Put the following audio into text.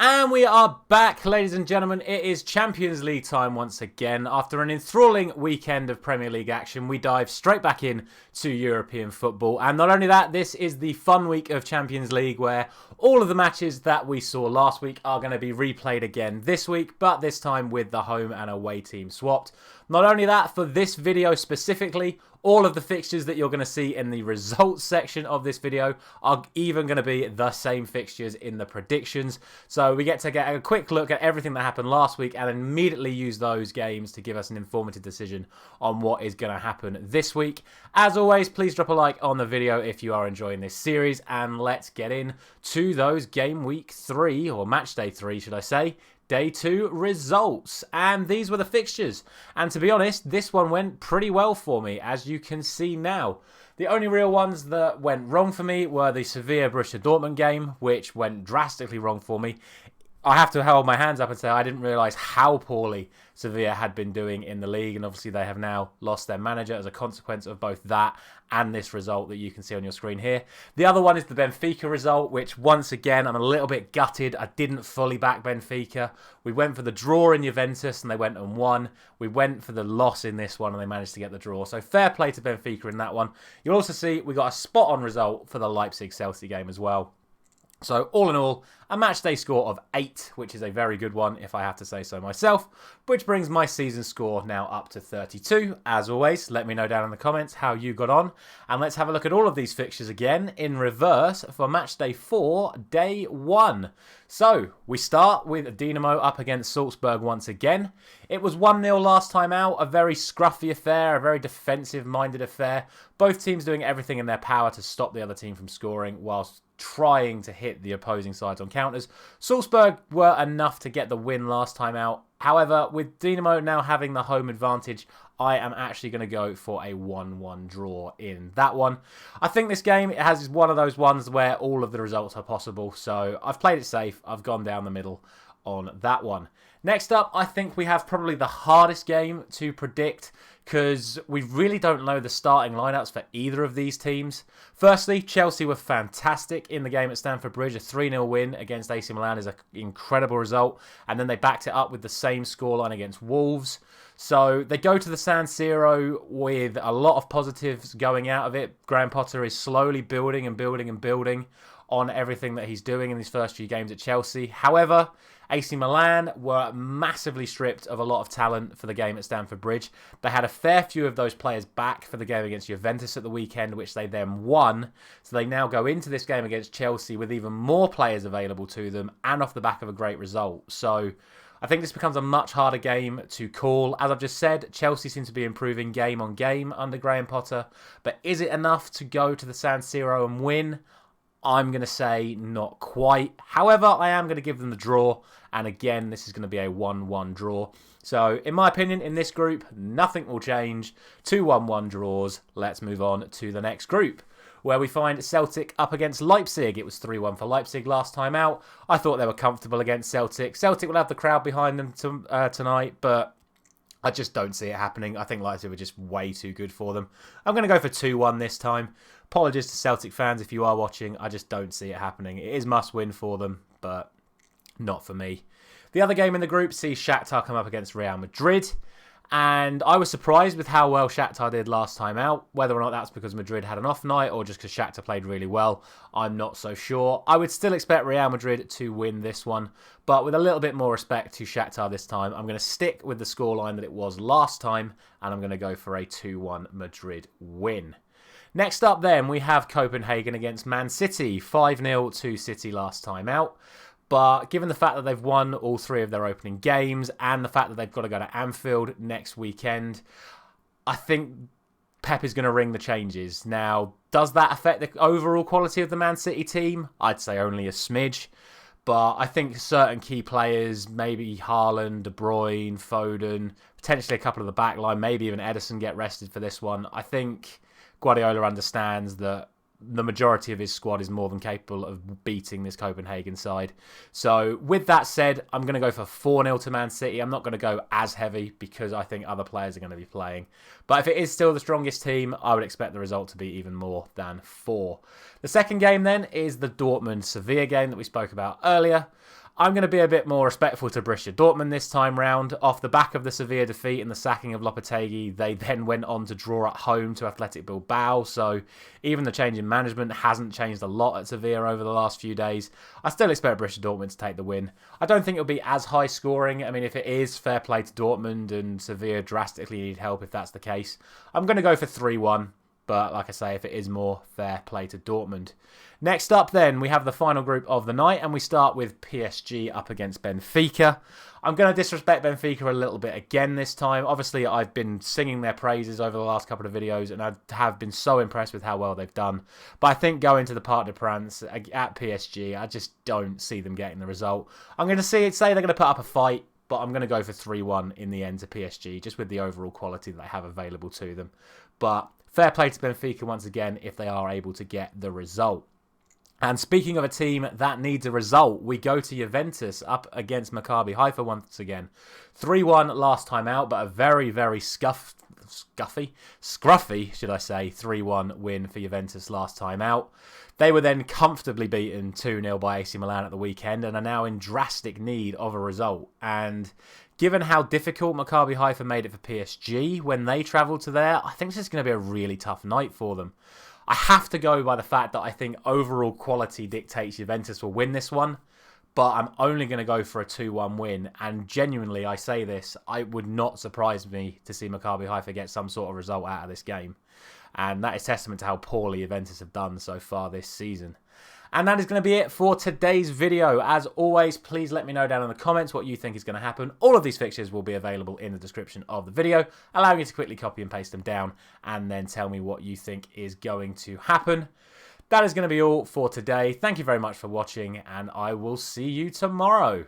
And we are back, ladies and gentlemen. It is Champions League time once again. After an enthralling weekend of Premier League action, we dive straight back in to European football. And not only that, this is the fun week of Champions League where all of the matches that we saw last week are going to be replayed again this week, but this time with the home and away team swapped. Not only that, for this video specifically, all of the fixtures that you're going to see in the results section of this video are even going to be the same fixtures in the predictions. So we get to get a quick look at everything that happened last week and immediately use those games to give us an informative decision on what is going to happen this week. As always, please drop a like on the video if you are enjoying this series, and let's get in to those game week 3, or match day 3 should I say, Day 2 results. And these were the fixtures. And to be honest, this one went pretty well for me, as you can see now. The only real ones that went wrong for me were the Sevilla-Borussia Dortmund game, which went drastically wrong for me. I have to hold my hands up and say I didn't realise how poorly Sevilla had been doing in the league, and obviously they have now lost their manager as a consequence of both that and this result that you can see on your screen here. The other one is the Benfica result, which once again I'm a little bit gutted. I didn't fully back Benfica. We went for the draw in Juventus and they went and won. We went for the loss in this one and they managed to get the draw. So fair play to Benfica in that one. You'll also see we got a spot on result for the Leipzig-Celtic game as well. So all in all, a matchday score of 8, which is a very good one if I have to say so myself, which brings my season score now up to 32. As always, let me know down in the comments how you got on, and let's have a look at all of these fixtures again in reverse for matchday 4, day 1. So we start with Dinamo up against Salzburg once again. It was 1-0 last time out, a very scruffy affair, a very defensive-minded affair. Both teams doing everything in their power to stop the other team from scoring whilst trying to hit the opposing sides on counters. Salzburg were enough to get the win last time out. However, with Dinamo now having the home advantage, I am actually going to go for a 1-1 draw in that one. I think this game is one of those ones where all of the results are possible, so I've played it safe. I've gone down the middle on that one. Next up, I think we have probably the hardest game to predict because we really don't know the starting lineups for either of these teams. Firstly, Chelsea were fantastic in the game at Stamford Bridge. A 3-0 win against AC Milan is an incredible result. And then they backed it up with the same scoreline against Wolves. So they go to the San Siro with a lot of positives going out of it. Graham Potter is slowly building and building and building on everything that he's doing in these first few games at Chelsea. However, AC Milan were massively stripped of a lot of talent for the game at Stamford Bridge. They had a fair few of those players back for the game against Juventus at the weekend, which they then won. So they now go into this game against Chelsea with even more players available to them and off the back of a great result. So I think this becomes a much harder game to call. As I've just said, Chelsea seem to be improving game on game under Graham Potter. But is it enough to go to the San Siro and win? I'm going to say not quite. However, I am going to give them the draw. And again, this is going to be a 1-1 draw. So, in my opinion, in this group, nothing will change. 2 1-1 draws. Let's move on to the next group, where we find Celtic up against Leipzig. It was 3-1 for Leipzig last time out. I thought they were comfortable against Celtic. Celtic will have the crowd behind them tonight, but I just don't see it happening. I think Leipzig were just way too good for them. I'm going to go for 2-1 this time. Apologies to Celtic fans if you are watching. I just don't see it happening. It is must-win for them, but not for me. The other game in the group sees Shakhtar come up against Real Madrid. And I was surprised with how well Shakhtar did last time out. Whether or not that's because Madrid had an off night or just because Shakhtar played really well, I'm not so sure. I would still expect Real Madrid to win this one. But with a little bit more respect to Shakhtar this time, I'm going to stick with the scoreline that it was last time. And I'm going to go for a 2-1 Madrid win. Next up then, we have Copenhagen against Man City. 5-0 to City last time out. But given the fact that they've won all 3 of their opening games and the fact that they've got to go to Anfield next weekend, I think Pep is going to ring the changes. Now, does that affect the overall quality of the Man City team? I'd say only a smidge. But I think certain key players, maybe Haaland, De Bruyne, Foden, potentially a couple of the back line, maybe even Ederson get rested for this one. I think Guardiola understands that the majority of his squad is more than capable of beating this Copenhagen side. So with that said, I'm going to go for 4-0 to Man City. I'm not going to go as heavy because I think other players are going to be playing. But if it is still the strongest team, I would expect the result to be even more than 4. The second game then is the Dortmund-Sevilla game that we spoke about earlier. I'm going to be a bit more respectful to Borussia Dortmund this time round. Off the back of the Sevilla defeat and the sacking of Lopetegui, they then went on to draw at home to Athletic Bilbao. So even the change in management hasn't changed a lot at Sevilla over the last few days. I still expect Borussia Dortmund to take the win. I don't think it'll be as high scoring. I mean, if it is, fair play to Dortmund, and Sevilla drastically need help if that's the case. I'm going to go for 3-1. But like I say, if it is more, fair play to Dortmund. Next up then, we have the final group of the night, and we start with PSG up against Benfica. I'm going to disrespect Benfica a little bit again this time. Obviously, I've been singing their praises over the last couple of videos, and I have been so impressed with how well they've done. But I think going to the Parc des Princes at PSG, I just don't see them getting the result. I'm going to say they're going to put up a fight, but I'm going to go for 3-1 in the end to PSG, just with the overall quality that they have available to them. But fair play to Benfica once again if they are able to get the result. And speaking of a team that needs a result, we go to Juventus up against Maccabi Haifa once again. 3-1 last time out, but a very, very scruffy, should I say, 3-1 win for Juventus last time out. They were then comfortably beaten 2-0 by AC Milan at the weekend and are now in drastic need of a result. And given how difficult Maccabi Haifa made it for PSG when they travelled to there, I think this is going to be a really tough night for them. I have to go by the fact that I think overall quality dictates Juventus will win this one, but I'm only going to go for a 2-1 win, and genuinely, I say this, it would not surprise me to see Maccabi Haifa get some sort of result out of this game, and that is testament to how poorly Juventus have done so far this season. And that is going to be it for today's video. As always, please let me know down in the comments what you think is going to happen. All of these fixtures will be available in the description of the video, allowing you to quickly copy and paste them down and then tell me what you think is going to happen. That is going to be all for today. Thank you very much for watching, and I will see you tomorrow.